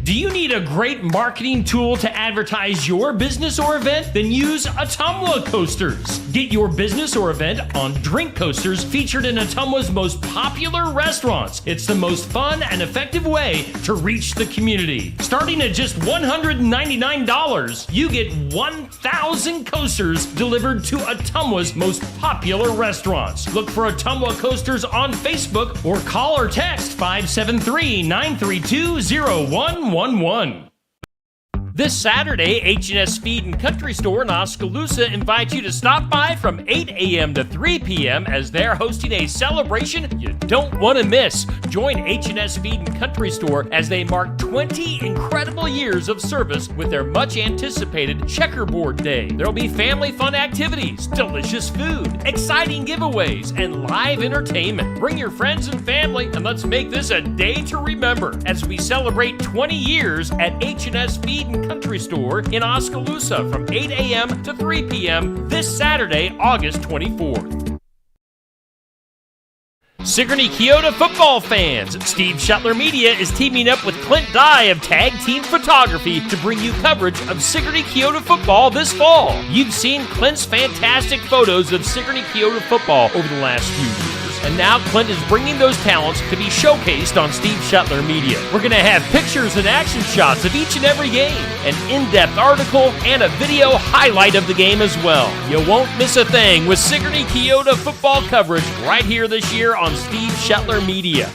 Do you need a great marketing tool to advertise your business or event? Then use Ottumwa Coasters. Get your business or event on drink coasters featured in Ottumwa's most popular restaurants. It's the most fun and effective way to reach the community. Starting at just $199, you get 1,000 coasters delivered to Ottumwa's most popular restaurants. Look for Ottumwa Coasters on Facebook or call or text 573-932-0111. This Saturday, H&S Feed and Country Store in Oskaloosa invites you to stop by from 8 a.m. to 3 p.m. as they're hosting a celebration you don't want to miss. Join H&S Feed and Country Store as they mark 20 incredible years of service with their much-anticipated Checkerboard Day. There'll be family fun activities, delicious food, exciting giveaways, and live entertainment. Bring your friends and family, and let's make this a day to remember as we celebrate 20 years at H&S Feed and Country Store in Oskaloosa from 8 a.m. to 3 p.m. this Saturday, August 24th. Sigourney Keota football fans, Steve Shuttler Media is teaming up with Clint Dye of Tag Team Photography to bring you coverage of Sigourney Keota football this fall. You've seen Clint's fantastic photos of Sigourney Keota football over the last few years. And now Clint is bringing those talents to be showcased on Steve Shuttler Media. We're going to have pictures and action shots of each and every game, an in-depth article, and a video highlight of the game as well. You won't miss a thing with Sigourney Keota football coverage right here this year on Steve Shuttler Media.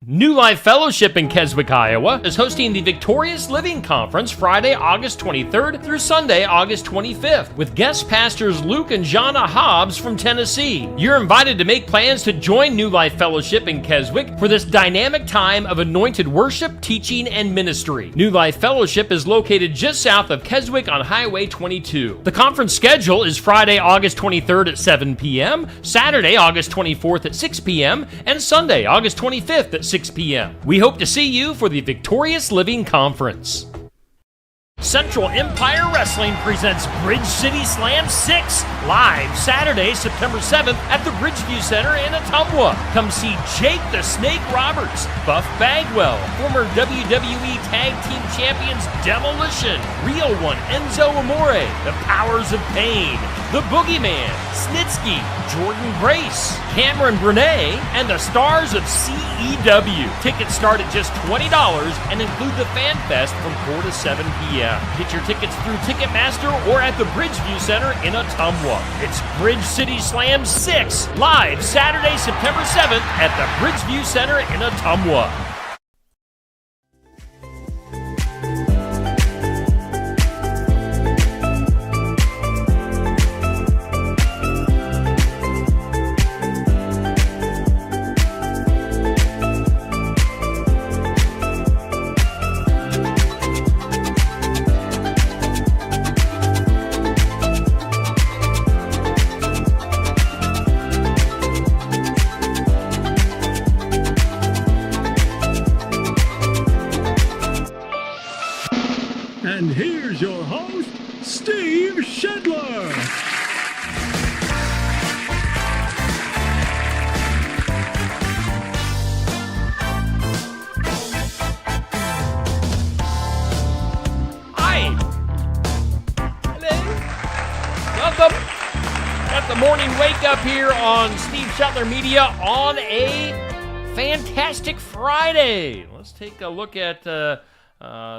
New Life Fellowship in Keswick, Iowa is hosting the Victorious Living Conference Friday, August 23rd through Sunday, August 25th, with guest pastors Luke and Jana Hobbs from Tennessee. You're invited to make plans to join New Life Fellowship in Keswick for this dynamic time of anointed worship, teaching, and ministry. New Life Fellowship is located just south of Keswick on Highway 22. The conference schedule is Friday, August 23rd at 7 p.m., Saturday, August 24th at 6 p.m., and Sunday, August 25th at 6 p.m. We hope to see you for the Victorious Living Conference. Central Empire Wrestling presents Bridge City Slam 6 live Saturday, September 7th at the Bridgeview Center in Ottumwa. Come see Jake the Snake Roberts, Buff Bagwell, former WWE Tag Team Champions Demolition, Real One Enzo Amore, The Powers of Pain, The Boogeyman, Snitsky, Jordan Grace, Cameron Burnett, and the stars of CEW. Tickets start at just $20 and include the Fan Fest from 4 to 7 p.m. Get your tickets through Ticketmaster or at the Bridgeview Center in Ottumwa. It's Bridge City Slam 6, live Saturday, September 7th at the Bridgeview Center in Ottumwa. And here's your host, Steve Shedler. Hi. Hello. Welcome. Got the morning wake up here on Steve Shuttler Media on a fantastic Friday. Let's take a look at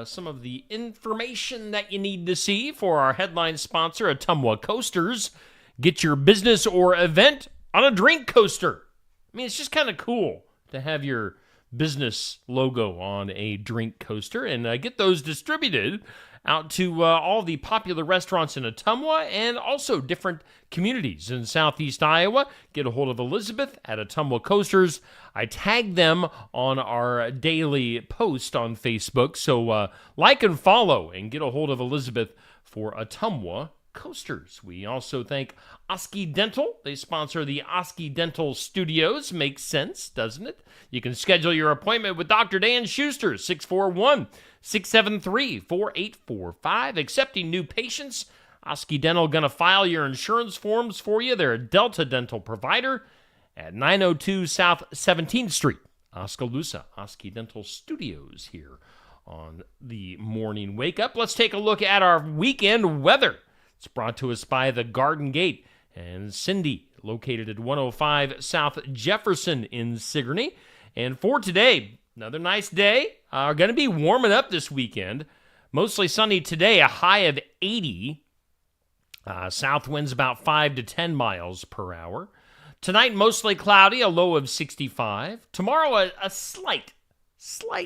some of the information that you need to see for our headline sponsor, Ottumwa Coasters. Get your business or event on a drink coaster. I mean, it's just kind of cool to have your business logo on a drink coaster and get those distributed out to all the popular restaurants in Ottumwa and also different communities in southeast Iowa. Get a hold of Elizabeth at Ottumwa Coasters. I tag them on our daily post on Facebook, so like and follow and get a hold of Elizabeth for Ottumwa Coasters. We also thank Oski Dental. They sponsor the Oski Dental Studios. Makes sense, doesn't it? You can schedule your appointment with Dr. Dan Schuster, 641-673-4845. Accepting new patients. Oski Dental going to file your insurance forms for you. They're a Delta Dental provider at 902 South 17th Street, Oskaloosa. Oski Dental Studios here on the morning wake up. Let's take a look at our weekend weather. It's brought to us by the Garden Gate and Cindy, located at 105 South Jefferson in Sigourney. And for today, another nice day. Going to be warming up this weekend. Mostly sunny today, a high of 80. South winds about 5 to 10 miles per hour. Tonight, mostly cloudy, a low of 65. Tomorrow, a slight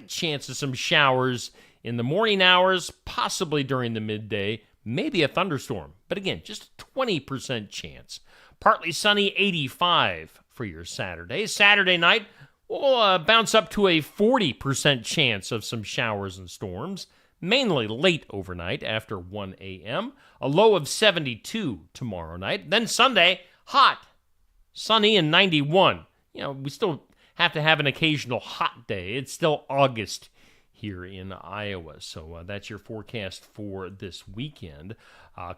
chance of some showers in the morning hours, possibly during the midday, maybe a thunderstorm. But again, just a 20% chance. Partly sunny, 85 for your Saturday. Saturday night, we'll bounce up to a 40% chance of some showers and storms, mainly late overnight after 1 a.m. A low of 72 tomorrow night. Then Sunday, hot, sunny, and 91. We still have to have an occasional hot day. It's still August here in Iowa. So that's your forecast for this weekend.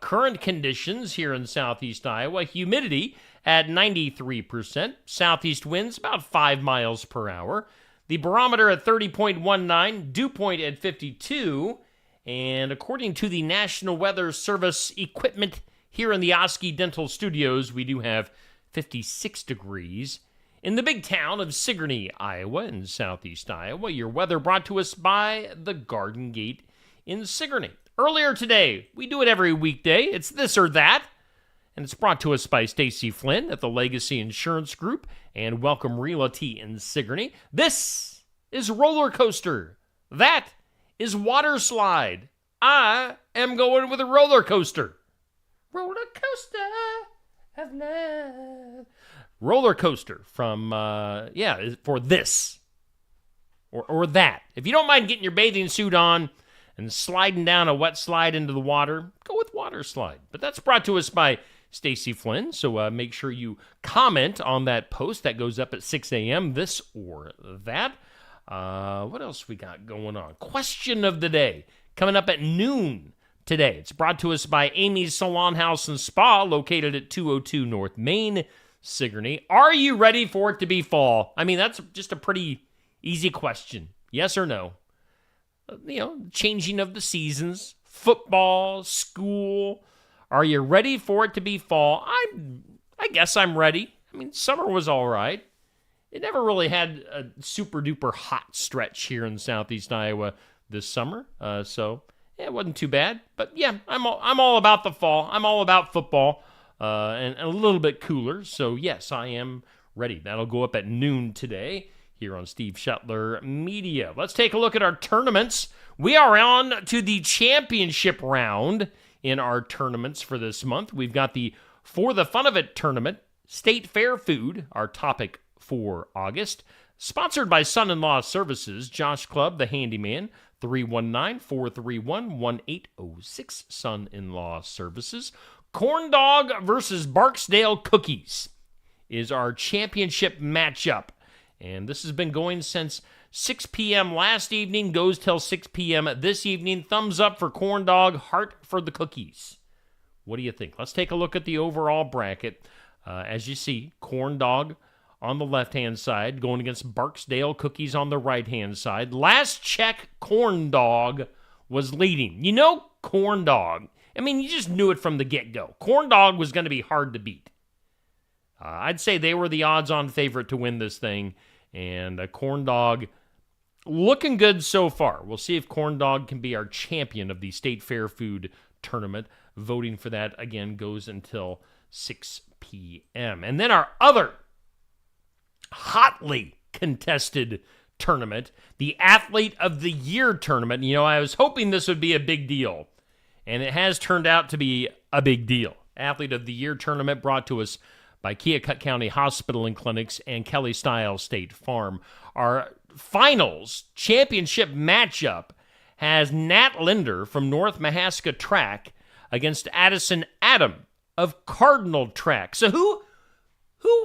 Current conditions here in southeast Iowa, humidity at 93%, southeast winds about 5 miles per hour, the barometer at 30.19, dew point at 52, and according to the National Weather Service equipment here in the Oski Dental Studios, we do have 56 degrees. In the big town of Sigourney, Iowa, in southeast Iowa, your weather brought to us by the Garden Gate in Sigourney. Earlier today, we do it every weekday. It's This or That, and it's brought to us by Stacy Flynn at the Legacy Insurance Group and Welcome Realty in Sigourney. This is Roller Coaster. That is Water Slide. I am going with a roller coaster. Roller coaster of love. Roller coaster from, for this or that. If you don't mind getting your bathing suit on and sliding down a wet slide into the water, go with Water Slide. But that's brought to us by Stacy Flynn, so make sure you comment on that post that goes up at 6 a.m., this or that. What else we got going on? Question of the day, coming up at noon today. It's brought to us by Amy's Salon House and Spa, located at 202 North Main, Sigourney. Are you ready for it to be fall? I mean, that's just a pretty easy question. Yes or no? Changing of the seasons, football, school. Are you ready for it to be fall? I guess I'm ready. I mean, summer was all right. It never really had a super duper hot stretch here in southeast Iowa this summer. So it wasn't too bad. But yeah, I'm all about the fall. I'm all about football. And a little bit cooler. So, yes, I am ready. That'll go up at noon today here on Steve Shuttler Media. Let's take a look at our tournaments. We are on to the championship round in our tournaments for this month. We've got the For the Fun of It tournament, State Fair Food, our topic for August. Sponsored by Son-in-Law Services, Josh Clubb, the handyman, 319-431-1806, Son-in-Law Services. Corn Dog versus Barksdale Cookies is our championship matchup. And this has been going since 6 p.m. last evening, goes till 6 p.m. this evening. Thumbs up for Corn Dog, heart for the Cookies. What do you think? Let's take a look at the overall bracket. As you see, Corn Dog on the left-hand side, going against Barksdale Cookies on the right-hand side. Last check, Corn Dog was leading. Corn Dog. I mean, you just knew it from the get-go. Corn Dog was going to be hard to beat. I'd say they were the odds-on favorite to win this thing, and Corn Dog looking good so far. We'll see if Corn Dog can be our champion of the State Fair Food Tournament. Voting for that, again, goes until 6 p.m. And then our other hotly contested tournament, the Athlete of the Year Tournament. I was hoping this would be a big deal. And it has turned out to be a big deal. Athlete of the Year Tournament brought to us by Keokuk County Hospital and Clinics and Kelly Stiles State Farm. Our finals championship matchup has Nat Linder from North Mahaska Track against Addison Adam of Cardinal Track. So who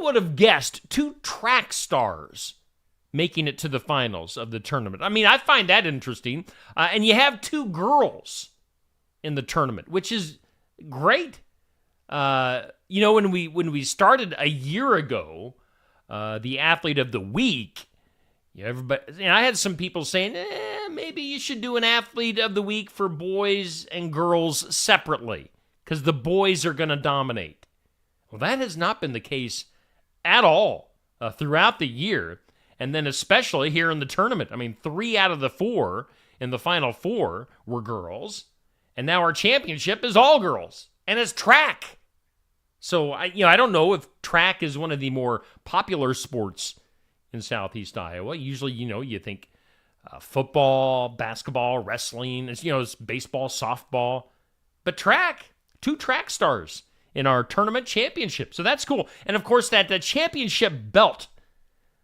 would have guessed two track stars making it to the finals of the tournament? I mean, I find that interesting. And you have two girls in the tournament, which is great. When we started a year ago, the Athlete of the Week, everybody, I had some people saying, maybe you should do an athlete of the week for boys and girls separately, because the boys are going to dominate. Well, that has not been the case at all throughout the year, and then especially here in the tournament. I mean, 3 out of the 4 in the Final Four were girls, and now our championship is all girls, and it's track. So, I don't know if track is one of the more popular sports in Southeast Iowa. Usually, you think football, basketball, wrestling, it's baseball, softball. But track, 2 track stars in our tournament championship. So that's cool. And of course, that championship belt,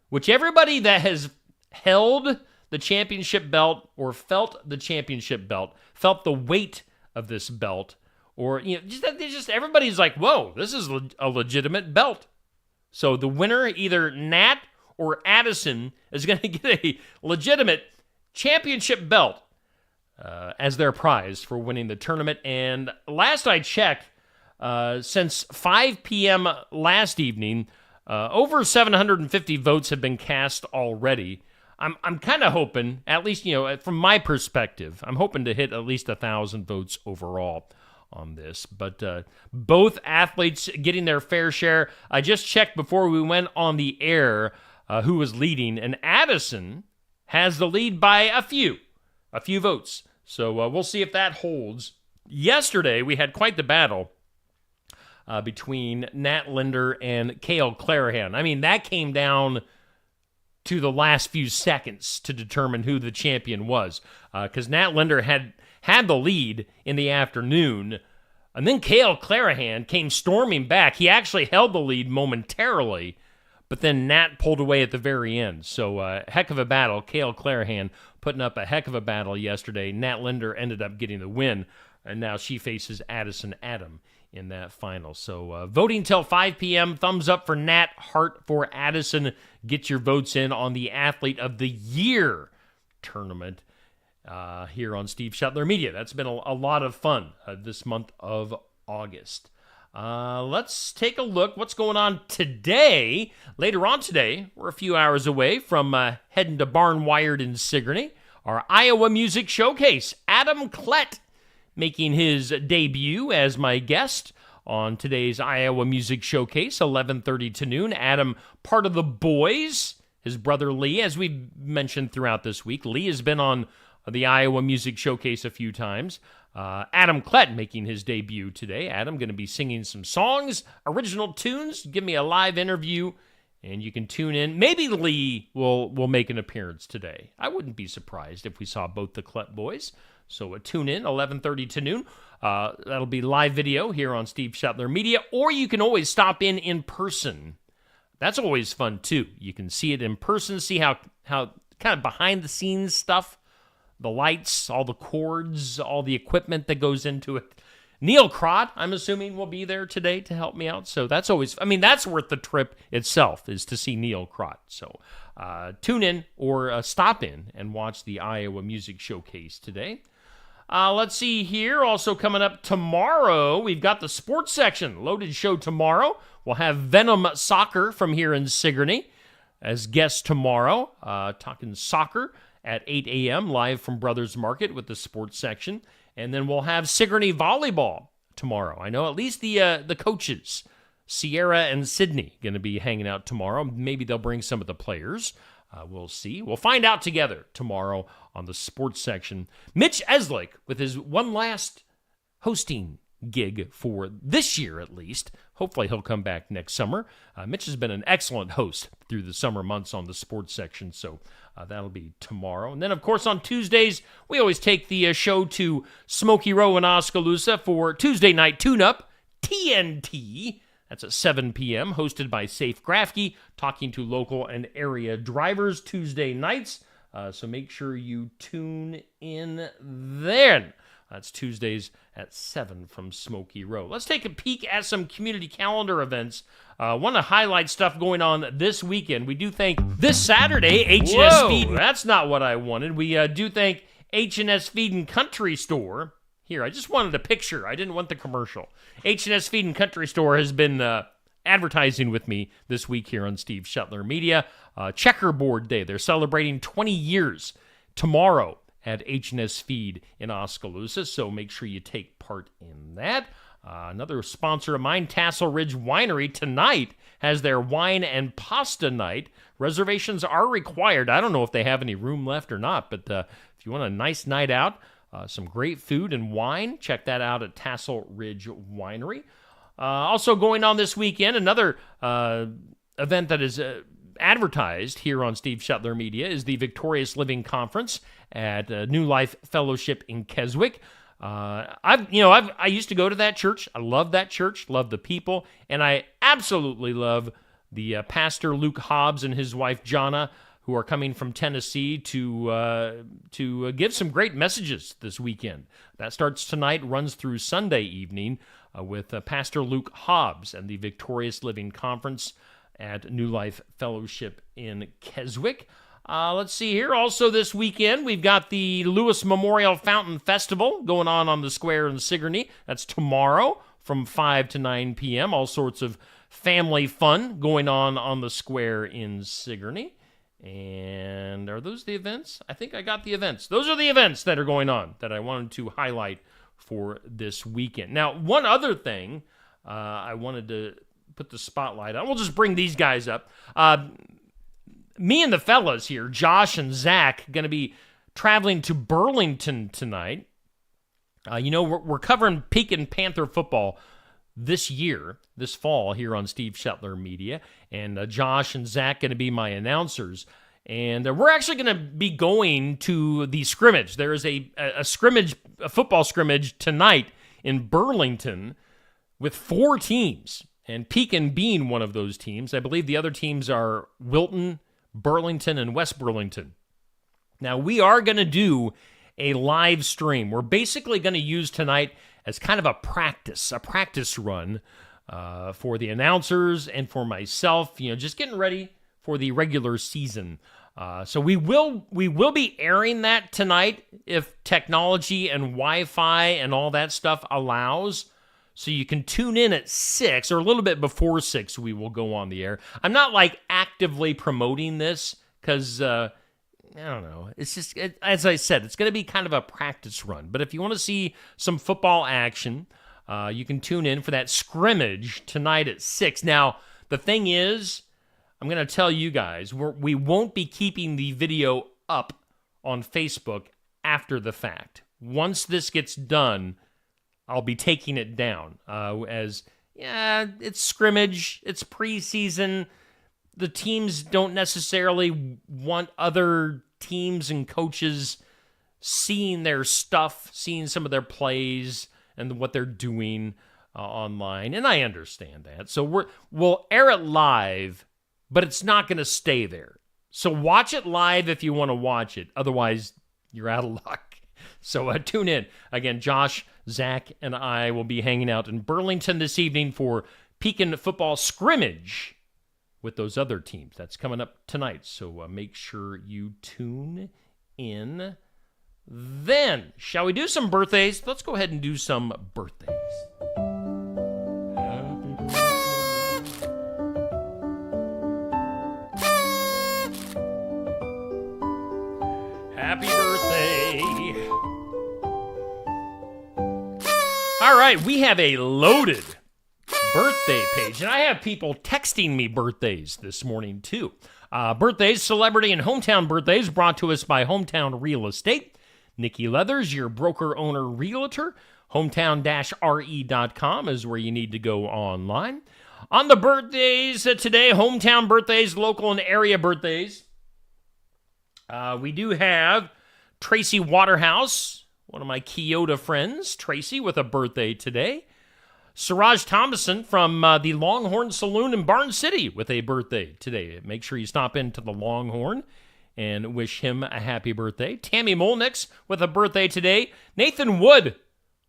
which everybody that has held the championship belt or felt the championship belt, felt the weight of this belt, or just everybody's like, whoa, this is a legitimate belt. So the winner, either Nat or Addison, is going to get a legitimate championship belt as their prize for winning the tournament. And last I checked, since 5 p.m. last evening, over 750 votes have been cast already. I'm kind of hoping, at least, from my perspective, I'm hoping to hit at least 1,000 votes overall on this. But both athletes getting their fair share. I just checked before we went on the air who was leading, and Addison has the lead by a few votes. So we'll see if that holds. Yesterday, we had quite the battle between Nat Linder and Cale Clarahan. I mean, that came down to the last few seconds to determine who the champion was, because Nat Linder had the lead in the afternoon, and then Cale Clarahan came storming back. He actually held the lead momentarily, but then Nat pulled away at the very end. So heck of a battle. Cale Clarahan putting up a heck of a battle yesterday. Nat Linder ended up getting the win, and now she faces Addison Adam in that final. So voting till 5 p.m. Thumbs up for Nat, heart for Addison. Get your votes in on the Athlete of the Year tournament here on Steve Shetler Media. That's been a lot of fun this month of August. Let's take a look what's going on today. Later on today, we're a few hours away from heading to Barnwired in Sigourney. Our Iowa Music Showcase. Adam Klett making his debut as my guest on today's Iowa Music Showcase, 11:30 to noon. Adam, part of the boys, his brother Lee, as we've mentioned throughout this week. Lee has been on the Iowa Music Showcase a few times. Adam Klett making his debut today. Adam going to be singing some songs, original tunes, give me a live interview, and you can tune in. Maybe Lee will make an appearance today. I wouldn't be surprised if we saw both the Klett boys. So tune in, 11:30 to noon. That'll be live video here on Steve Shetler Media, or you can always stop in person. That's always fun, too. You can see it in person, see how kind of behind-the-scenes stuff, the lights, all the cords, all the equipment that goes into it. Neil Crott, I'm assuming, will be there today to help me out. So that's always, that's worth the trip itself, is to see Neil Crott. So tune in or stop in and watch the Iowa Music Showcase today. Let's see here. Also coming up tomorrow, we've got the sports section. Loaded show tomorrow. We'll have Venom Soccer from here in Sigourney as guests tomorrow. Talking soccer at 8 a.m. live from Brothers Market with the sports section. And then we'll have Sigourney Volleyball tomorrow. I know at least the coaches, Sierra and Sydney, going to be hanging out tomorrow. Maybe they'll bring some of the players. We'll see. We'll find out together tomorrow on the sports section. Mitch Eslick with his one last hosting gig for this year at least. Hopefully he'll come back next summer. Mitch has been an excellent host through the summer months on the sports section, so that'll be tomorrow. And then, of course, on Tuesdays, we always take the show to Smoky Row in Oskaloosa for Tuesday Night Tune-Up, TNT. That's at 7 p.m., hosted by Safe Grafke, talking to local and area drivers Tuesday nights. So make sure you tune in then. That's Tuesdays at 7 from Smoky Row. Let's take a peek at some community calendar events. Want to highlight stuff going on this weekend. We do thank this Saturday, H&S Feed. That's not what I wanted. We do thank H&S Feed and Country Store. Here, I just wanted a picture. I didn't want the commercial. H&S Feed and Country Store has been advertising with me this week here on Steve Shetler Media. Checkerboard Day. They're celebrating 20 years tomorrow at H&S Feed in Oskaloosa, so make sure you take part in that. Another sponsor of mine, Tassel Ridge Winery, tonight has their wine and pasta night. Reservations are required. I don't know if they have any room left or not, but if you want a nice night out, some great food and wine, check that out at Tassel Ridge Winery. Also going on this weekend, another event that is advertised here on Steve Shetler Media is the Victorious Living Conference at New Life Fellowship in Keswick. I used to go to that church. I love that church, love the people, and I absolutely love the pastor Luke Hobbs and his wife Jonna, who are coming from Tennessee to give some great messages this weekend. That starts tonight, runs through Sunday evening with Pastor Luke Hobbs and the Victorious Living Conference at New Life Fellowship in Keswick. Let's see here. Also this weekend, we've got the Lewis Memorial Fountain Festival going on the square in Sigourney. That's tomorrow from 5 to 9 p.m. All sorts of family fun going on the square in Sigourney. And are those the events? I think I got the events. Those are the events that are going on that I wanted to highlight for this weekend. Now, one other thing I wanted to put the spotlight on. We'll just bring these guys up. Me and the fellas here, Josh and Zach, going to be traveling to Burlington tonight. We're covering Pekin Panther football this fall here on Steve Shetler Media, and Josh and Zach going to be my announcers. And we're actually going to be going to the scrimmage. There is a football scrimmage tonight in Burlington with 4 teams, and Pekin being one of those teams. I believe the other teams are Wilton, Burlington, and West Burlington. Now, we are going to do a live stream. We're basically going to use tonight as kind of a practice run for the announcers and for myself, just getting ready for the regular season. So we will be airing that tonight if technology and Wi-Fi and all that stuff allows. So you can tune in at 6 or a little bit before 6. We will go on the air. I'm not actively promoting this because I don't know. It's just, as I said, it's going to be kind of a practice run. But if you want to see some football action, you can tune in for that scrimmage tonight at 6. Now, the thing is, I'm going to tell you guys, we won't be keeping the video up on Facebook after the fact. Once this gets done, I'll be taking it down it's scrimmage, it's preseason. The teams don't necessarily want other teams and coaches seeing their stuff, seeing some of their plays and what they're doing online, and I understand that. So we'll air it live, but it's not going to stay there. So watch it live if you want to watch it. Otherwise, you're out of luck. So tune in. Again, Josh, Zach, and I will be hanging out in Burlington this evening for Pekin football scrimmage with those other teams. That's coming up tonight, so make sure you tune in. Then, shall we do some birthdays? Let's go ahead and do some birthdays. Happy birthday. All right, we have a loaded birthday page, and I have people texting me birthdays this morning, too. Birthdays, celebrity, and hometown birthdays brought to us by Hometown Real Estate. Nikki Leathers, your broker-owner realtor. Hometown-re.com is where you need to go online. On the birthdays today, hometown birthdays, local and area birthdays. We do have Tracy Waterhouse, one of my Kyoto friends, Tracy, with a birthday today. Siraj Thomason from the Longhorn Saloon in Barn City with a birthday today. Make sure you stop into the Longhorn and wish him a happy birthday. Tammy Molnix with a birthday today. Nathan Wood,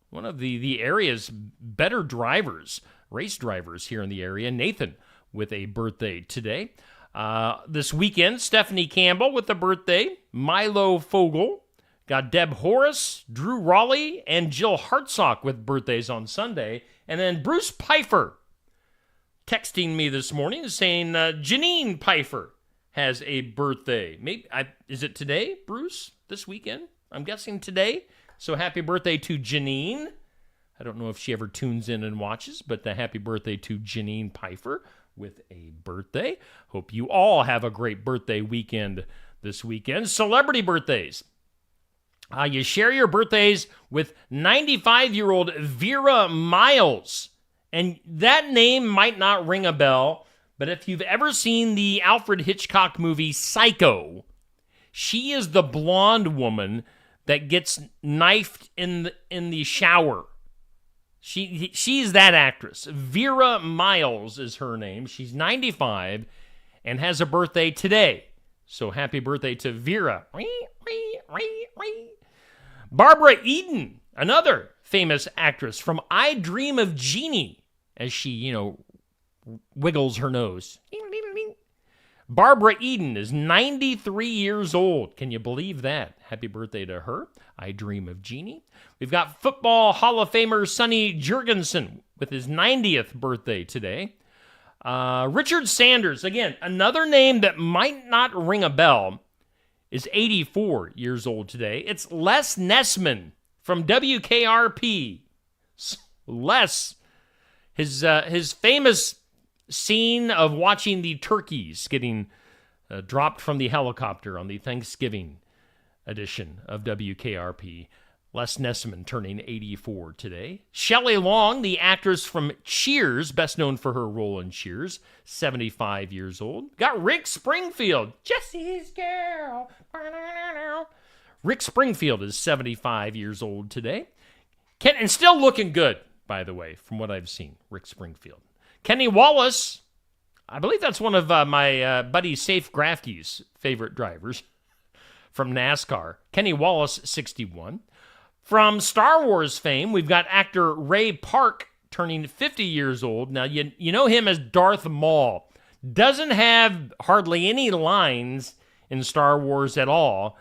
one of the area's better drivers, race drivers here in the area. Nathan with a birthday today. This weekend, Stephanie Campbell with a birthday. Milo Fogel. Got Deb Horace, Drew Raleigh, and Jill Hartsock with birthdays on Sunday. And then Bruce Pfeiffer texting me this morning saying Janine Pfeiffer has a birthday. Maybe is it today, Bruce? This weekend? I'm guessing today. So happy birthday to Janine. I don't know if she ever tunes in and watches, but happy birthday to Janine Pfeiffer with a birthday. Hope you all have a great birthday weekend this weekend. Celebrity birthdays. You share your birthdays with 95-year-old Vera Miles. And that name might not ring a bell, but if you've ever seen the Alfred Hitchcock movie Psycho, she is the blonde woman that gets knifed in the shower. She's that actress. Vera Miles is her name. She's 95 and has a birthday today. So happy birthday to Vera. Barbara Eden, another famous actress from I Dream of Jeannie, as she, wiggles her nose. Barbara Eden is 93 years old. Can you believe that? Happy birthday to her. I Dream of Jeannie. We've got Football Hall of Famer Sonny Jurgensen with his 90th birthday today. Richard Sanders, again, another name that might not ring a bell, is 84 years old today. It's Les Nessman from WKRP. Les, his famous scene of watching the turkeys getting dropped from the helicopter on the Thanksgiving edition of WKRP. Les Nessman turning 84 today. Shelley Long, the actress from Cheers, best known for her role in Cheers, 75 years old. Got Rick Springfield, Jesse's girl. Rick Springfield is 75 years old today. And still looking good, by the way, from what I've seen, Rick Springfield. Kenny Wallace, I believe that's one of my buddy Safe Grafke's favorite drivers from NASCAR. Kenny Wallace, 61. From Star Wars fame, we've got actor Ray Park turning 50 years old. Now, you know him as Darth Maul. Doesn't have hardly any lines in Star Wars at all.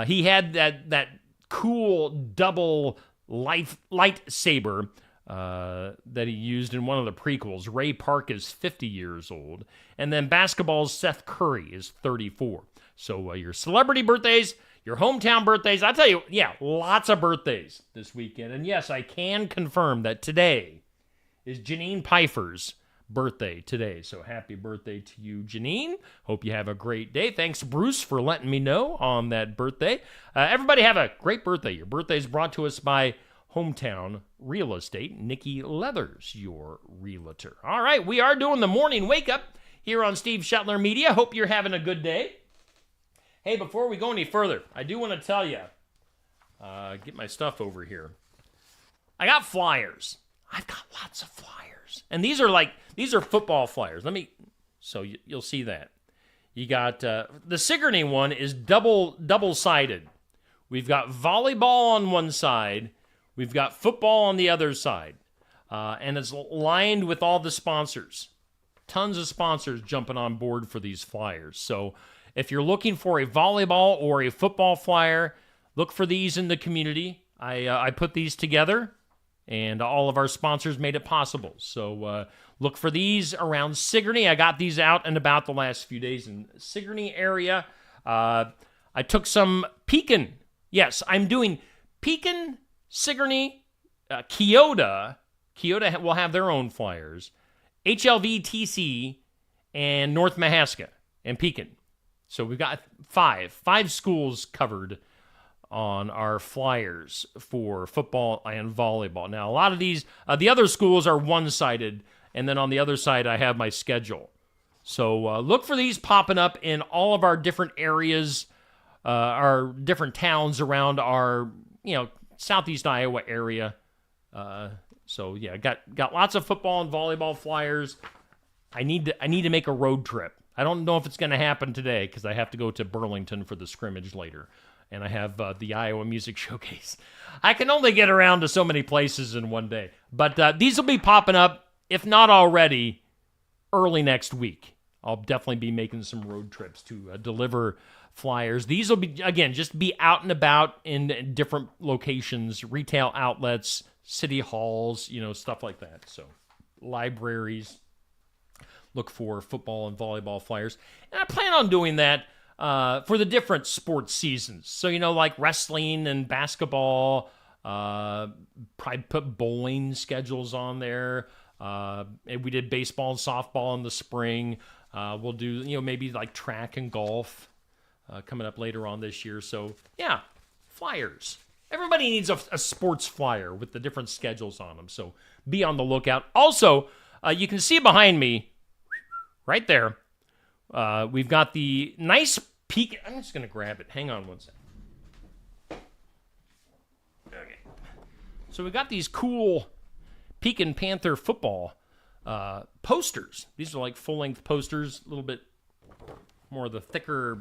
He had that cool double lightsaber that he used in one of the prequels. Ray Park is 50 years old. And then basketball's Seth Curry is 34. So your celebrity birthdays, your hometown birthdays, I tell you, lots of birthdays this weekend. And yes, I can confirm that today is Janine Pfeiffer's birthday today. So happy birthday to you, Janine. Hope you have a great day. Thanks, Bruce, for letting me know on that birthday. Everybody have a great birthday. Your birthday is brought to us by Hometown Real Estate. Nikki Leathers, your realtor. All right, we are doing the morning wake up here on Steve Shetler Media. Hope you're having a good day. Hey, before we go any further, I do want to tell you, get my stuff over here. I got flyers. I've got lots of flyers. And these are football flyers. So you'll see that. You got, the Sigourney one is double-sided. We've got volleyball on one side. We've got football on the other side. And it's lined with all the sponsors. Tons of sponsors jumping on board for these flyers. So if you're looking for a volleyball or a football flyer, look for these in the community. I put these together, and all of our sponsors made it possible. So look for these around Sigourney. I got these out and about the last few days in the Sigourney area. I took some Pekin. Yes, I'm doing Pekin, Sigourney, Keota. Keota will have their own flyers. HLVTC, and North Mahaska, and Pekin. So we've got five schools covered on our flyers for football and volleyball. Now, a lot of these, the other schools are one-sided, and then on the other side, I have my schedule. So look for these popping up in all of our different areas, our different towns around our, Southeast Iowa area. So yeah, got lots of football and volleyball flyers. I need to make a road trip. I don't know if it's going to happen today because I have to go to Burlington for the scrimmage later. And I have the Iowa Music Showcase. I can only get around to so many places in one day. But these will be popping up, if not already, early next week. I'll definitely be making some road trips to deliver flyers. These will be, again, just be out and about in different locations, retail outlets, city halls, stuff like that. So libraries. Look for football and volleyball flyers. And I plan on doing that for the different sports seasons. So, like wrestling and basketball, probably put bowling schedules on there. And we did baseball and softball in the spring. We'll do, maybe like track and golf coming up later on this year. So, yeah, flyers. Everybody needs a sports flyer with the different schedules on them. So be on the lookout. Also, you can see behind me, right there, we've got the nice peak. I'm just going to grab it. Hang on one second. Okay. So we got these cool Pekin Panther football posters. These are like full-length posters, a little bit more of the thicker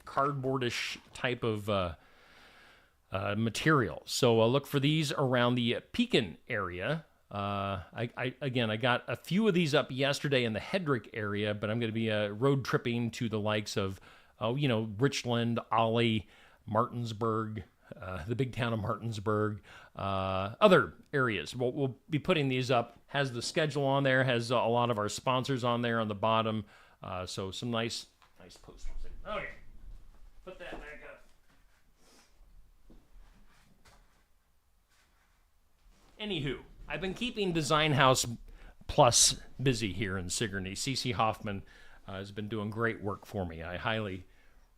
cardboardish type of material. So look for these around the Pekin area. I got a few of these up yesterday in the Hedrick area, but I'm going to be road tripping to the likes of, Richland, Ollie, Martinsburg, the big town of Martinsburg, other areas. We'll be putting these up. Has the schedule on there, has a lot of our sponsors on there on the bottom. So some nice posters. Okay, put that back up. Anywho, I've been keeping Design House Plus busy here in Sigourney. CC Hoffman has been doing great work for me. I highly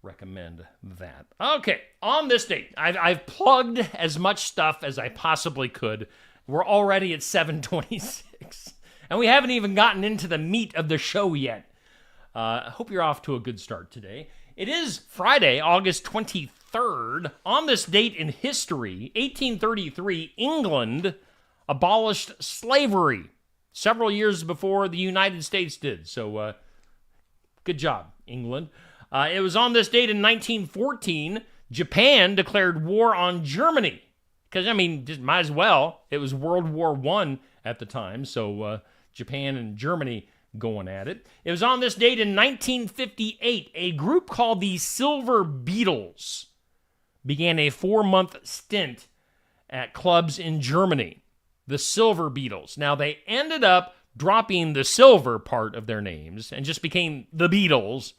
recommend that. Okay, on this date, I've plugged as much stuff as I possibly could. We're already at 7:26, and we haven't even gotten into the meat of the show yet. I hope you're off to a good start today. It is Friday, August 23rd. On this date in history, 1833, England abolished slavery several years before the United States did. So, good job, England. It was on this date in 1914, Japan declared war on Germany. Because, just might as well. It was World War I at the time, so Japan and Germany going at it. It was on this date in 1958, a group called the Silver Beatles began a 4-month stint at clubs in Germany. The Silver Beatles. Now, they ended up dropping the silver part of their names and just became the Beatles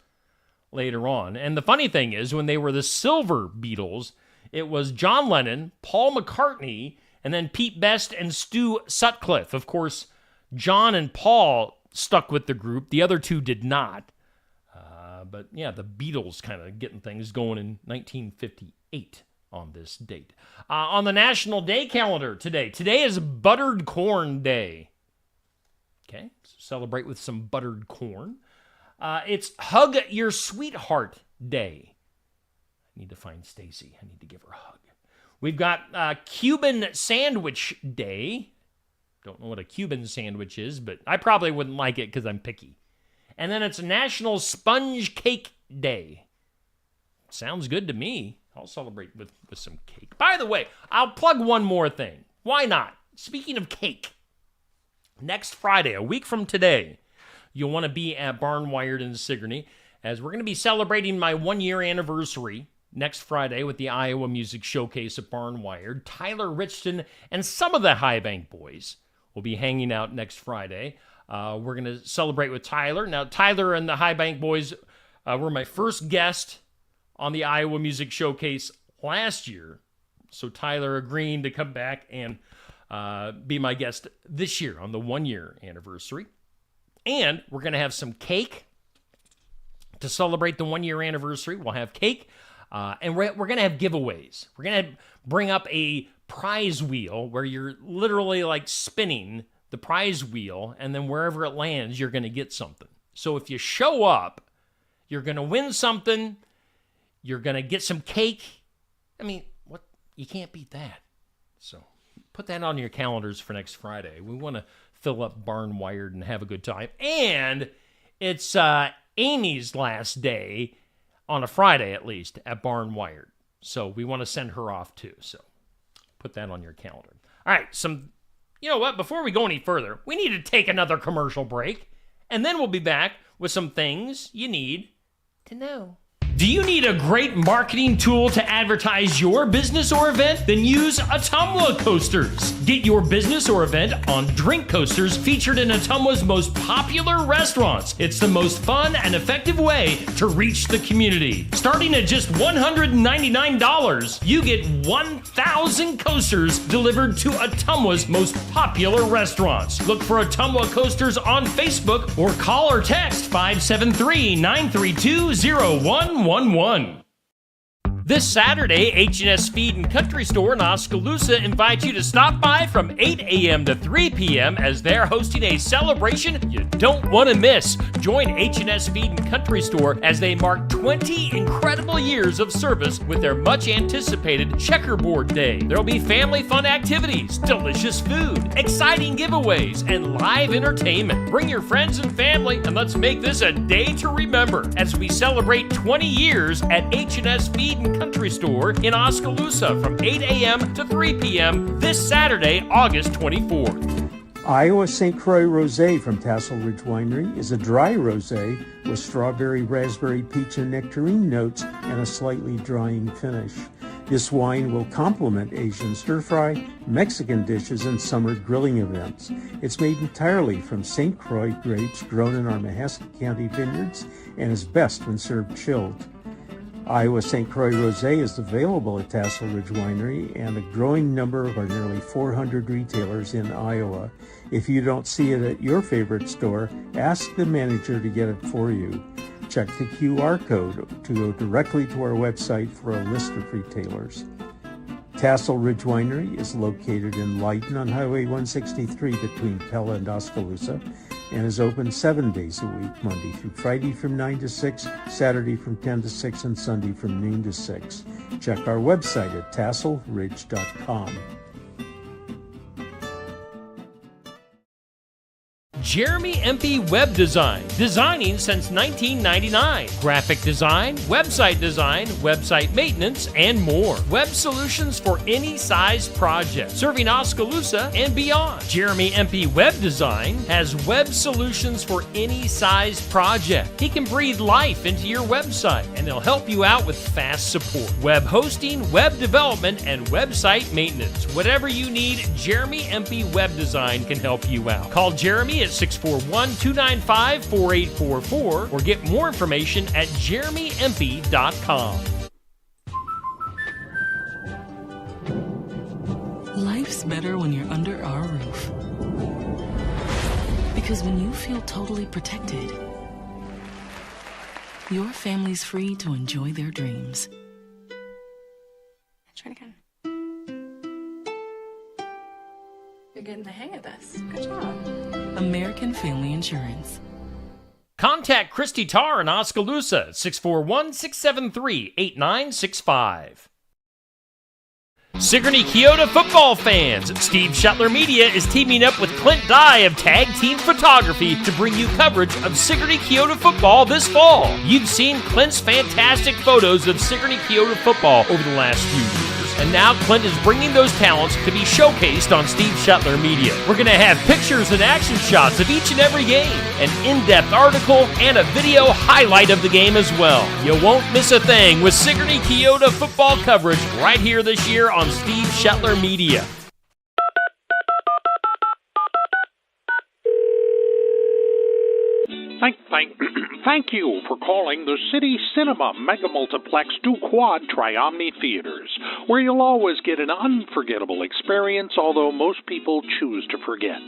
later on. And the funny thing is, when they were the Silver Beatles, it was John Lennon, Paul McCartney, and then Pete Best and Stu Sutcliffe. Of course, John and Paul stuck with the group. The other two did not. But yeah, the Beatles kind of getting things going in 1958 on this date. On the National Day calendar today is Buttered Corn Day. Okay, so celebrate with some buttered corn. It's Hug Your Sweetheart Day. I need to find Stacy. I need to give her a hug. We've got Cuban Sandwich Day. Don't know what a Cuban sandwich is, but I probably wouldn't like it because I'm picky. And then it's National Sponge Cake Day. Sounds good to me. I'll celebrate with some cake. By the way, I'll plug one more thing. Why not? Speaking of cake, next Friday, a week from today, you'll want to be at Barnwired in Sigourney, as we're going to be celebrating my 1-year anniversary next Friday with the Iowa Music Showcase at Barnwired. Tyler Richton and some of the High Bank Boys will be hanging out next Friday. We're going to celebrate with Tyler. Now, Tyler and the High Bank Boys were my first guest on the Iowa Music Showcase last year. So Tyler agreeing to come back and be my guest this year on the 1-year anniversary. And we're going to have some cake to celebrate the 1-year anniversary. We'll have cake, and we're going to have giveaways. We're going to bring up a prize wheel where you're literally like spinning the prize wheel, and then wherever it lands, you're going to get something. So if you show up, you're going to win something. You're going to get some cake. What? You can't beat that. So put that on your calendars for next Friday. We want to fill up Barnwired and have a good time. And it's Amy's last day, on a Friday at least, at Barnwired. So we want to send her off too. So put that on your calendar. All right, you know what? Before we go any further, we need to take another commercial break. And then we'll be back with some things you need to know. Do you need a great marketing tool to advertise your business or event? Then use Ottumwa Coasters. Get your business or event on drink coasters featured in Ottumwa's most popular restaurants. It's the most fun and effective way to reach the community. Starting at just $199, you get 1,000 coasters delivered to Ottumwa's most popular restaurants. Look for Ottumwa Coasters on Facebook or call or text 573-932-0111. This Saturday, H&S Feed and Country Store in Oskaloosa invites you to stop by from 8 a.m. to 3 p.m. as they're hosting a celebration you don't want to miss. Join H&S Feed and Country Store as they mark 20 incredible years of service with their much-anticipated Checkerboard Day. There'll be family fun activities, delicious food, exciting giveaways, and live entertainment. Bring your friends and family, and let's make this a day to remember as we celebrate 20 years at H&S Feed and Country Store in Oskaloosa from 8 a.m. to 3 p.m. this Saturday, August 24th. Iowa St. Croix Rosé from Tassel Ridge Winery is a dry rosé with strawberry, raspberry, peach, and nectarine notes and a slightly drying finish. This wine will complement Asian stir-fry, Mexican dishes, and summer grilling events. It's made entirely from St. Croix grapes grown in our Mahaska County vineyards and is best when served chilled. Iowa St. Croix Rosé is available at Tassel Ridge Winery and a growing number of our nearly 400 retailers in Iowa. If you don't see it at your favorite store, ask the manager to get it for you. Check the QR code to go directly to our website for a list of retailers. Tassel Ridge Winery is located in Lyden on Highway 163 between Pella and Oskaloosa and is open 7 days a week, Monday through Friday from 9 to 6, Saturday from 10 to 6, and Sunday from noon to 6. Check our website at tasselridge.com. Jeremy Empey Web Design, designing since 1999. Graphic design, website maintenance, and more. Web solutions for any size project, serving Oskaloosa and beyond. Jeremy Empey Web Design has web solutions for any size project. He can breathe life into your website, and he'll help you out with fast support. Web hosting, web development, and website maintenance. Whatever you need, Jeremy Empey Web Design can help you out. Call Jeremy at 641-295-4844 or get more information at jeremyempey.com. Life's better when you're under our roof. Because when you feel totally protected, your family's free to enjoy their dreams. Try it again. You're getting the hang of this. Good job. American Family Insurance. Contact Christy Tarr in Oskaloosa at 641-673-8965. Sigourney Keota football fans, Steve Shuttler Media is teaming up with Clint Dye of Tag Team Photography to bring you coverage of Sigourney Keota football this fall. You've seen Clint's fantastic photos of Sigourney Keota football over the last few years. And now Clint is bringing those talents to be showcased on Steve Shuttler Media. We're going to have pictures and action shots of each and every game, an in-depth article, and a video highlight of the game as well. You won't miss a thing with Sigourney Keota football coverage right here this year on Steve Shuttler Media. Thank you for calling the City Cinema Mega Multiplex 2 Quad Triomni Theaters, where you'll always get an unforgettable experience, although most people choose to forget.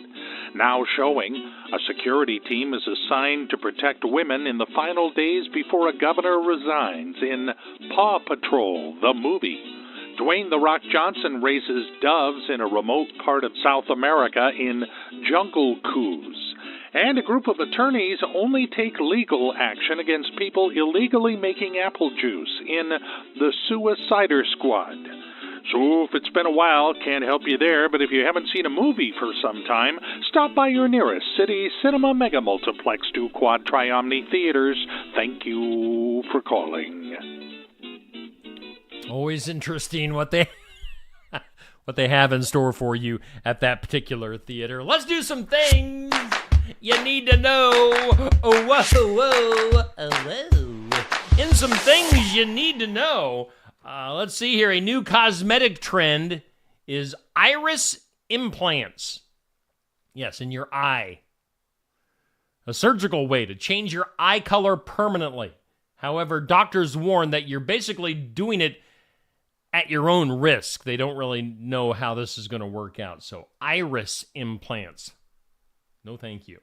Now showing, a security team is assigned to protect women in the final days before a governor resigns in Paw Patrol, the movie. Dwayne "The Rock" Johnson raises doves in a remote part of South America in Jungle Cruise. And a group of attorneys only take legal action against people illegally making apple juice in The Suicider Squad. So if it's been a while, can't help you there, but if you haven't seen a movie for some time, stop by your nearest City Cinema Mega Multiplex 2 Quad Triomni Theaters. Thank you for calling. Always interesting what they have in store for you at that particular theater. Let's do some things you need to know. Oh, whoa, whoa, oh, whoa. In some things you need to know. Let's see here. A new cosmetic trend is iris implants. Yes, in your eye. A surgical way to change your eye color permanently. However, doctors warn that you're basically doing it at your own risk. They don't really know how this is going to work out. So, iris implants. No, thank you.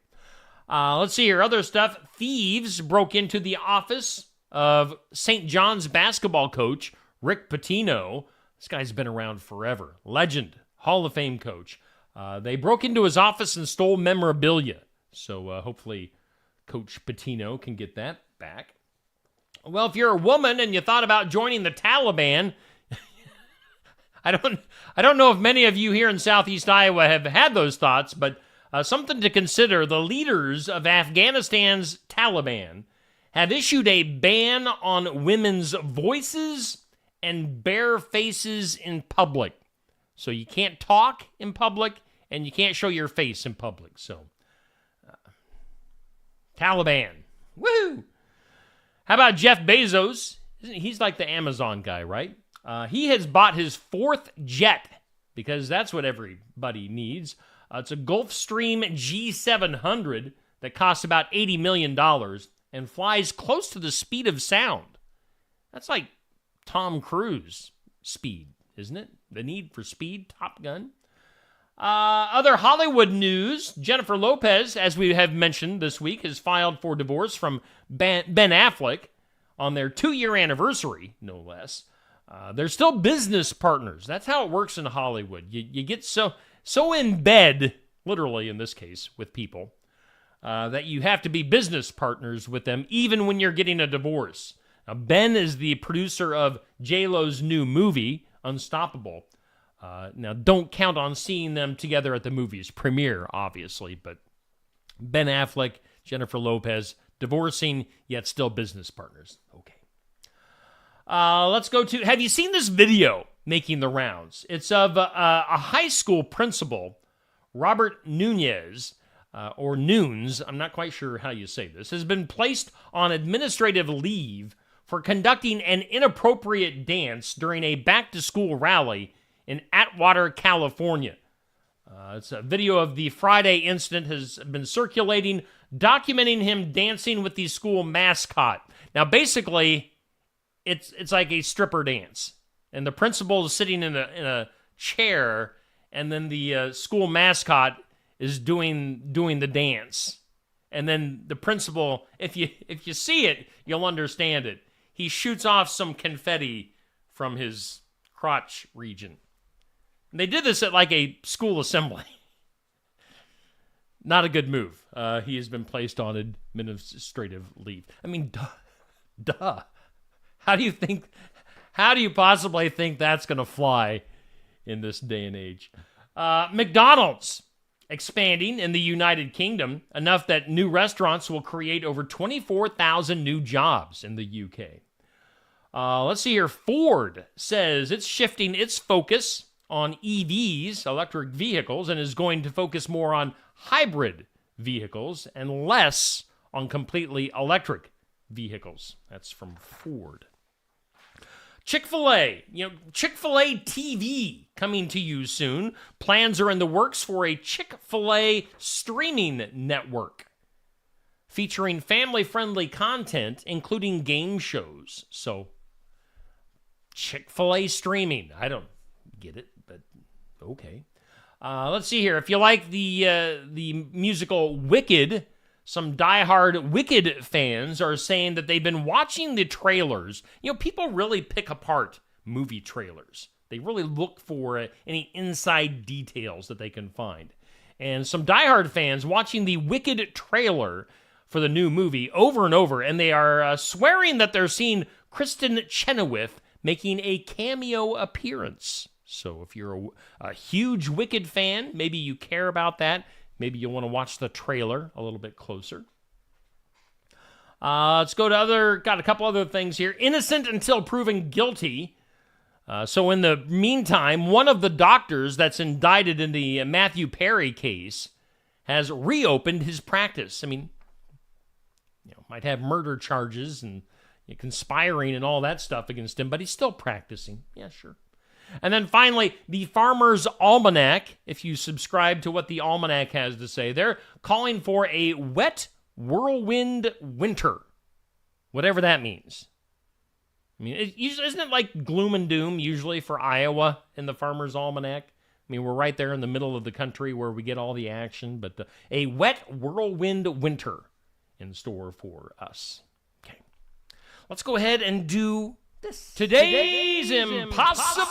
Let's see here. Other stuff. Thieves broke into the office of St. John's basketball coach Rick Pitino. This guy's been around forever. Legend. Hall of Fame coach. They broke into his office and stole memorabilia. So hopefully Coach Pitino can get that back. Well, if you're a woman and you thought about joining the Taliban, I don't know if many of you here in Southeast Iowa have had those thoughts, but something to consider. The leaders of Afghanistan's Taliban have issued a ban on women's voices and bare faces in public. So you can't talk in public and you can't show your face in public. So, Taliban. Woo! How about Jeff Bezos? He's like the Amazon guy, right? He has bought his fourth jet because that's what everybody needs. It's a Gulfstream G700 that costs about $80 million and flies close to the speed of sound. That's like Tom Cruise speed, isn't it? The Need for Speed, Top Gun. Other Hollywood news, Jennifer Lopez, as we have mentioned this week, has filed for divorce from Ben Affleck on their 2-year anniversary, no less. They're still business partners. That's how it works in Hollywood. You get so in bed, literally in this case, with people, that you have to be business partners with them, even when you're getting a divorce. Now, Ben is the producer of J-Lo's new movie, Unstoppable. Now, don't count on seeing them together at the movie's premiere, obviously, but Ben Affleck, Jennifer Lopez, divorcing, yet still business partners. Okay. Let's go to, have you seen this video making the rounds? It's of a high school principal, Robert Nunez, or Nunes, I'm not quite sure how you say this, has been placed on administrative leave for conducting an inappropriate dance during a back-to-school rally in Atwater, California. It's a video of the Friday incident has been circulating, documenting him dancing with the school mascot. Now, basically, it's like a stripper dance, and the principal is sitting in a chair, and then the school mascot is doing the dance, and then the principal, if you see it, you'll understand it. He shoots off some confetti from his crotch region. And they did this at like a school assembly. Not a good move. He has been placed on administrative leave. I mean, duh. How do you possibly think that's going to fly in this day and age? McDonald's expanding in the United Kingdom, enough that new restaurants will create over 24,000 new jobs in the UK. Let's see here. Ford says it's shifting its focus on EVs, electric vehicles, and is going to focus more on hybrid vehicles and less on completely electric vehicles. That's from Ford. Chick-fil-A. Chick-fil-A TV coming to you soon. Plans are in the works for a Chick-fil-A streaming network featuring family-friendly content, including game shows. So, Chick-fil-A streaming. I don't get it, but okay. Let's see here. If you like the musical Wicked, some diehard Wicked fans are saying that they've been watching the trailers. People really pick apart movie trailers. They really look for any inside details that they can find. And some diehard fans watching the Wicked trailer for the new movie over and over, and they are swearing that they're seeing Kristen Chenoweth making a cameo appearance. So if you're a huge Wicked fan, maybe you care about that. Maybe you'll want to watch the trailer a little bit closer. Let's go to got a couple other things here. Innocent until proven guilty. So in the meantime, one of the doctors that's indicted in the Matthew Perry case has reopened his practice. I mean, might have murder charges and, conspiring and all that stuff against him, but he's still practicing. Yeah, sure. And then finally, the Farmer's Almanac. If you subscribe to what the Almanac has to say, they're calling for a wet whirlwind winter, whatever that means. I mean, isn't it like gloom and doom usually for Iowa in the Farmer's Almanac? I mean, we're right there in the middle of the country where we get all the action, but a wet whirlwind winter in store for us. Okay. Let's go ahead and do this. Today's impossible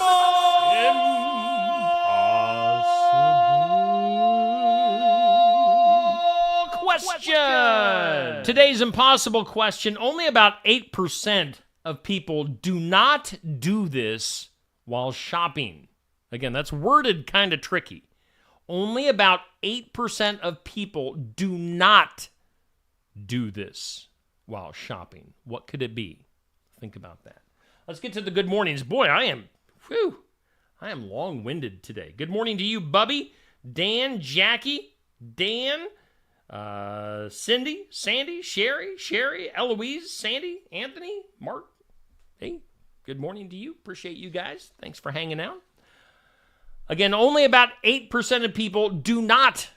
question. Today's impossible question. Only about 8% of people do not do this while shopping. Again, that's worded kind of tricky. Only about 8% of people do not do this while shopping. What could it be? Think about that. Let's get to the good mornings. Boy, I am long-winded today. Good morning to you, Bubby, Dan, Jackie, Dan, Cindy, Sandy, Sherry, Eloise, Sandy, Anthony, Mark. Hey, good morning to you. Appreciate you guys. Thanks for hanging out. Again, only about 8% of people do not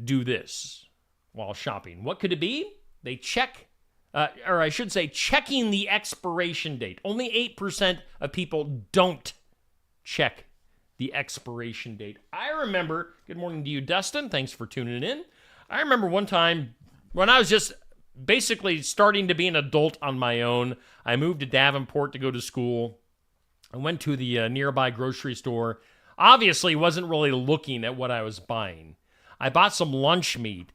do this while shopping. What could it be? They check, or I should say, checking the expiration date. Only 8% of people don't check the expiration date. I remember, good morning to you, Dustin. Thanks for tuning in. I remember one time when I was just basically starting to be an adult on my own. I moved to Davenport to go to school. I went to the nearby grocery store. Obviously, wasn't really looking at what I was buying. I bought some lunch meat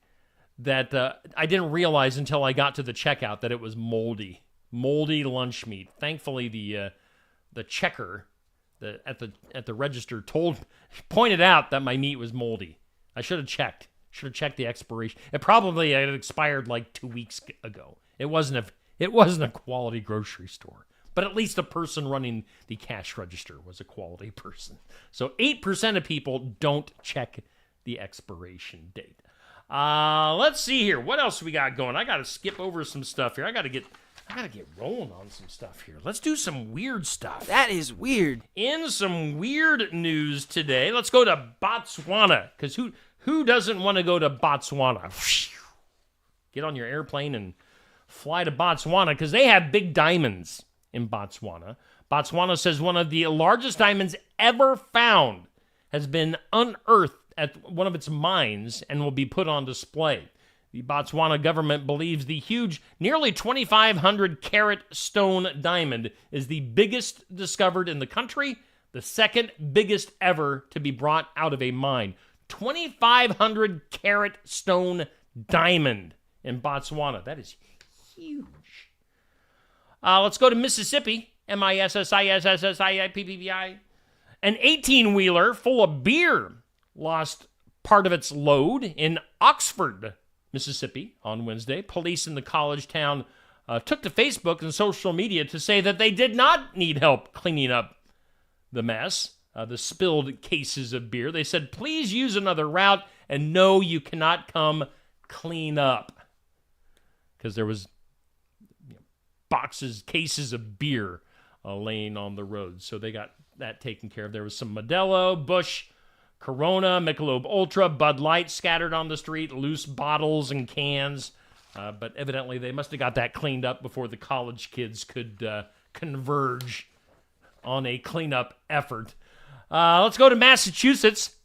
that I didn't realize until I got to the checkout that it was moldy lunch meat. Thankfully, the checker at the register pointed out that my meat was moldy. I should have checked. Should have checked the expiration. It probably had expired like 2 weeks ago. It wasn't a quality grocery store. But at least the person running the cash register was a quality person. So 8% of people don't check the expiration date. Let's see here. What else we got going? I got to skip over some stuff here. I got to get rolling on some stuff here. Let's do some weird stuff. That is weird. In some weird news today, let's go to Botswana. Because who doesn't want to go to Botswana? Get on your airplane and fly to Botswana because they have big diamonds in Botswana. Botswana says one of the largest diamonds ever found has been unearthed at one of its mines and will be put on display. The Botswana government believes the huge, nearly 2,500 carat stone diamond is the biggest discovered in the country, the second biggest ever to be brought out of a mine. 2,500 carat stone diamond in Botswana. That is huge. Let's go to Mississippi. Mississippi. An 18-wheeler full of beer lost part of its load in Oxford, Mississippi on Wednesday. Police in the college town took to Facebook and social media to say that they did not need help cleaning up the mess, the spilled cases of beer. They said, please use another route, and no, you cannot come clean up. Because there was cases of beer laying on the road. So they got that taken care of. There was some Modelo, Busch, Corona, Michelob Ultra, Bud Light scattered on the street, loose bottles and cans. But evidently they must have got that cleaned up before the college kids could converge on a cleanup effort. Let's go to Massachusetts.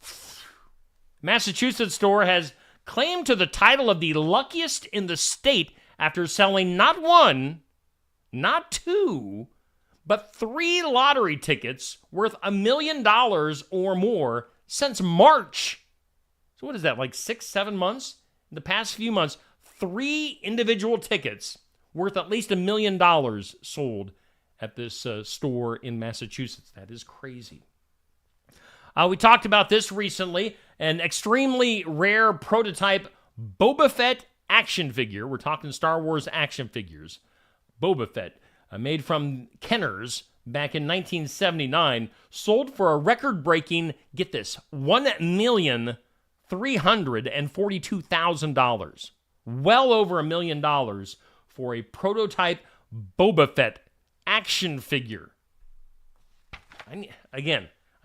Massachusetts store has claimed to the title of the luckiest in the state after selling not one, not two, but 3 lottery tickets worth $1 million or more since March. So what is that, like 6-7 months? In the past few months, 3 individual tickets worth at least $1 million sold at this store in Massachusetts. That is crazy. We talked about this recently, an extremely rare prototype Boba Fett action figure. We're talking Star Wars action figures. Boba Fett, made from Kenners back in 1979, sold for a record-breaking, get this, $1,342,000. Well over $1 million for a prototype Boba Fett action figure. I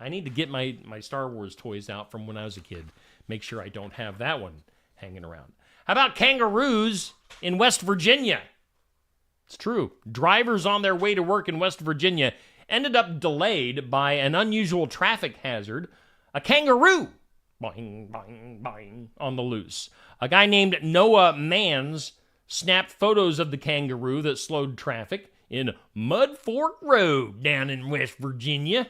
need to get my Star Wars toys out from when I was a kid. Make sure I don't have that one hanging around. How about kangaroos in West Virginia? It's true. Drivers on their way to work in West Virginia ended up delayed by an unusual traffic hazard. A kangaroo, boing, boing, boing, on the loose. A guy named Noah Mans snapped photos of the kangaroo that slowed traffic in Mud Fork Road down in West Virginia.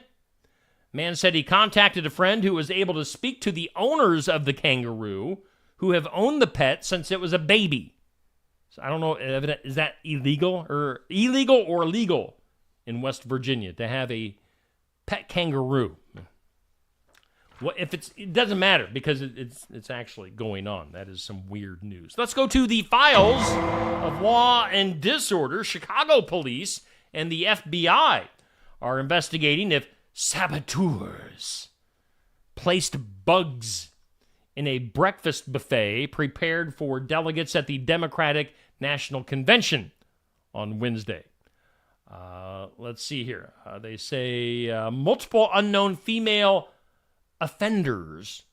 Man said he contacted a friend who was able to speak to the owners of the kangaroo, who have owned the pet since it was a baby. So I don't know, is that illegal or legal in West Virginia to have a pet kangaroo? What if it doesn't matter because it's actually going on. That is some weird news. Let's go to the files of law and disorder. Chicago police and the FBI are investigating if saboteurs placed bugs in a breakfast buffet prepared for delegates at the Democratic National Convention on Wednesday. Let's see here. They say multiple unknown female offenders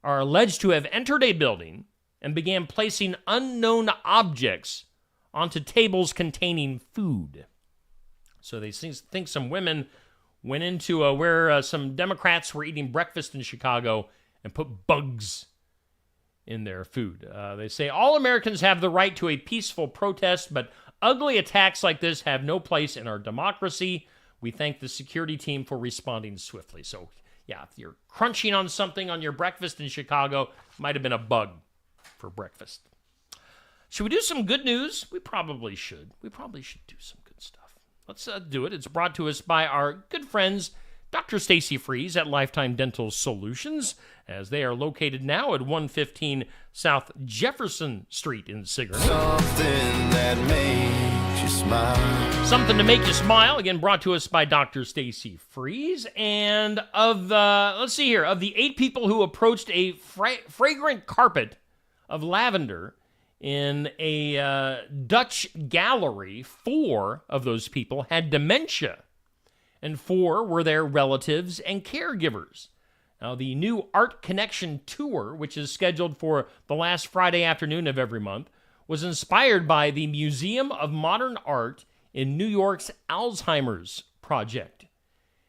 are alleged to have entered a building and began placing unknown objects onto tables containing food. So they think some women went into where some Democrats were eating breakfast in Chicago and put bugs in their food. They say all Americans have the right to a peaceful protest, but ugly attacks like this have no place in our democracy. We thank the security team for responding swiftly. So, yeah, if you're crunching on something on your breakfast in Chicago, might have been a bug for breakfast. Should we do some good news? We probably should. We probably should do some good stuff. Let's do it. It's brought to us by our good friends, Dr. Stacy Freeze at Lifetime Dental Solutions, as they are located now at 115 South Jefferson Street in Sigourney. Something that makes you smile. Something to make you smile. Again, brought to us by Dr. Stacy Freeze. And of the 8 people who approached a fragrant carpet of lavender in a Dutch gallery, 4 of those people had dementia, and 4 were their relatives and caregivers. Now, the new Art Connection Tour, which is scheduled for the last Friday afternoon of every month, was inspired by the Museum of Modern Art in New York's Alzheimer's Project.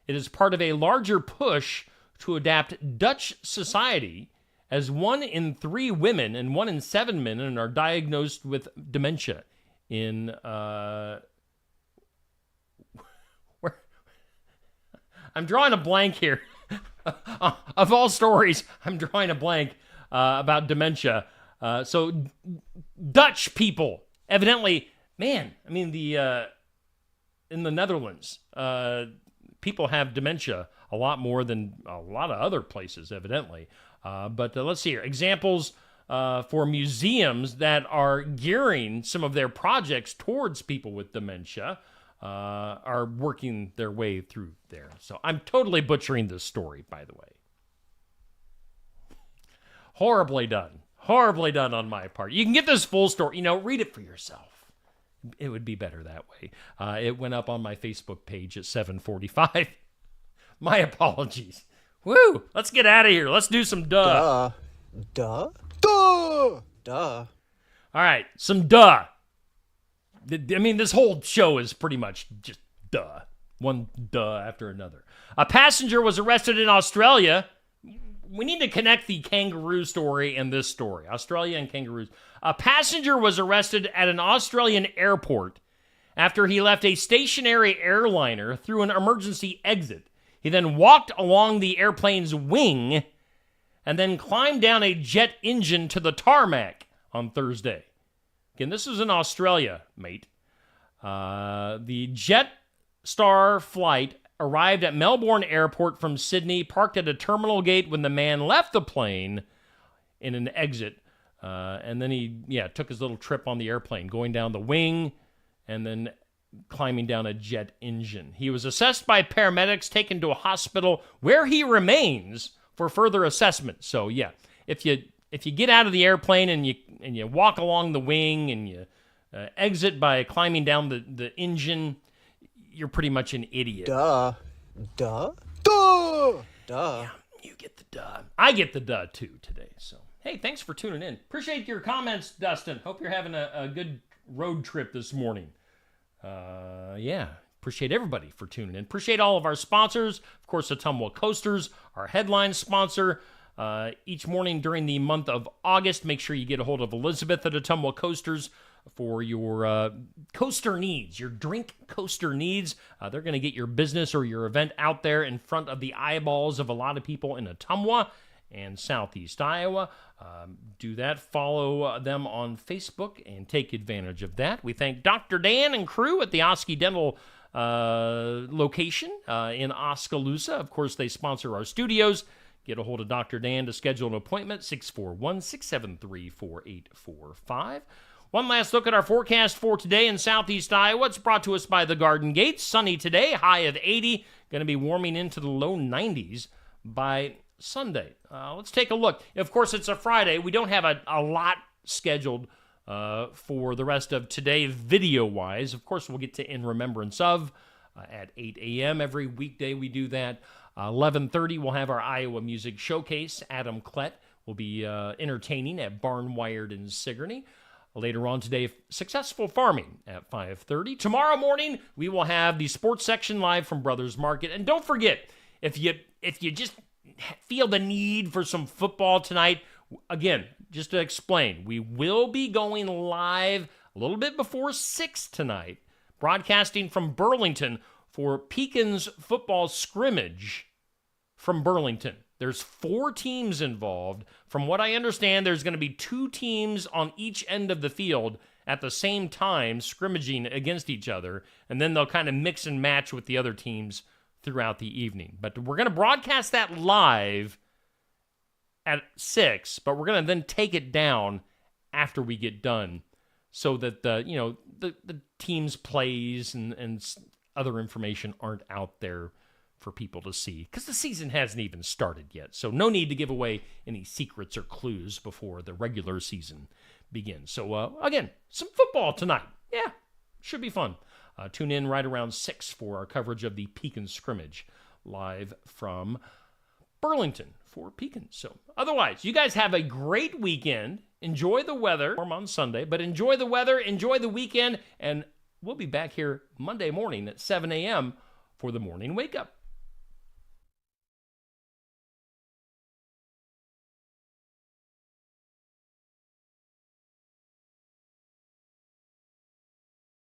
It is part of a larger push to adapt Dutch society, as 1 in 3 women and 1 in 7 men are diagnosed with dementia in I'm drawing a blank here. Of all stories, I'm drawing a blank about dementia. So Dutch people, evidently, man, I mean, in the Netherlands, people have dementia a lot more than a lot of other places, evidently. But let's see here. Examples for museums that are gearing some of their projects towards people with dementia are working their way through there. So I'm totally butchering this story, by the way. Horribly done. Horribly done on my part. You can get this full story. Read it for yourself. It would be better that way. It went up on my Facebook page at 7:45. My apologies. Woo! Let's get out of here. Let's do some duh. Duh. All right, some duh. I mean, this whole show is pretty much just duh. One duh after another. A passenger was arrested in Australia. We need to connect the kangaroo story and this story. Australia and kangaroos. A passenger was arrested at an Australian airport after he left a stationary airliner through an emergency exit. He then walked along the airplane's wing and then climbed down a jet engine to the tarmac on Thursday. Again, this is in Australia, mate. The Jetstar flight arrived at Melbourne Airport from Sydney, parked at a terminal gate when the man left the plane in an exit. And then he, took his little trip on the airplane, going down the wing and then climbing down a jet engine. He was assessed by paramedics, taken to a hospital where he remains for further assessment. So, if you get out of the airplane and you walk along the wing and you exit by climbing down the engine, you're pretty much an idiot. Duh. Yeah, you get the duh. I get the duh, too, today. So, hey, thanks for tuning in. Appreciate your comments, Dustin. Hope you're having a good road trip this morning. Appreciate everybody for tuning in. Appreciate all of our sponsors. Of course, Ottumwa Coasters, our headline sponsor. Each morning during the month of August, make sure you get a hold of Elizabeth at Ottumwa Coasters for your coaster needs, your drink coaster needs. They're going to get your business or your event out there in front of the eyeballs of a lot of people in Ottumwa and Southeast Iowa. Do that. Follow them on Facebook and take advantage of that. We thank Dr. Dan and crew at the Oskey Dental location in Oskaloosa. Of course, they sponsor our studios. Get a hold of Dr. Dan to schedule an appointment, 641-673-4845. One last look at our forecast for today in Southeast Iowa. It's brought to us by the Garden Gate. Sunny today, high of 80. Going to be warming into the low 90s by Sunday. Let's take a look. Of course, it's a Friday. We don't have a lot scheduled for the rest of today video-wise. Of course, we'll get to In Remembrance Of at 8 a.m. every weekday. We do that. 11:30, we'll have our Iowa Music Showcase. Adam Klett will be entertaining at Barnwired in Sigourney. Later on today, Successful Farming at 5:30. Tomorrow morning, we will have the sports section live from Brothers Market. And don't forget, if you just feel the need for some football tonight, again, just to explain, we will be going live a little bit before 6 tonight, broadcasting from Burlington for Pekin's football scrimmage from Burlington. There's 4 teams involved. From what I understand, there's going to be 2 teams on each end of the field at the same time scrimmaging against each other, and then they'll kind of mix and match with the other teams throughout the evening. But we're going to broadcast that live at 6, but we're going to then take it down after we get done so that the team's plays and other information aren't out there for people to see, because the season hasn't even started yet. So no need to give away any secrets or clues before the regular season begins. So again, some football tonight. Yeah, should be fun. Tune in right around 6 for our coverage of the Pekin scrimmage live from Burlington for Pekin. So otherwise, you guys have a great weekend. Enjoy the weather. Warm on Sunday, but enjoy the weather, enjoy the weekend, and we'll be back here Monday morning at 7 a.m. for the morning wake up.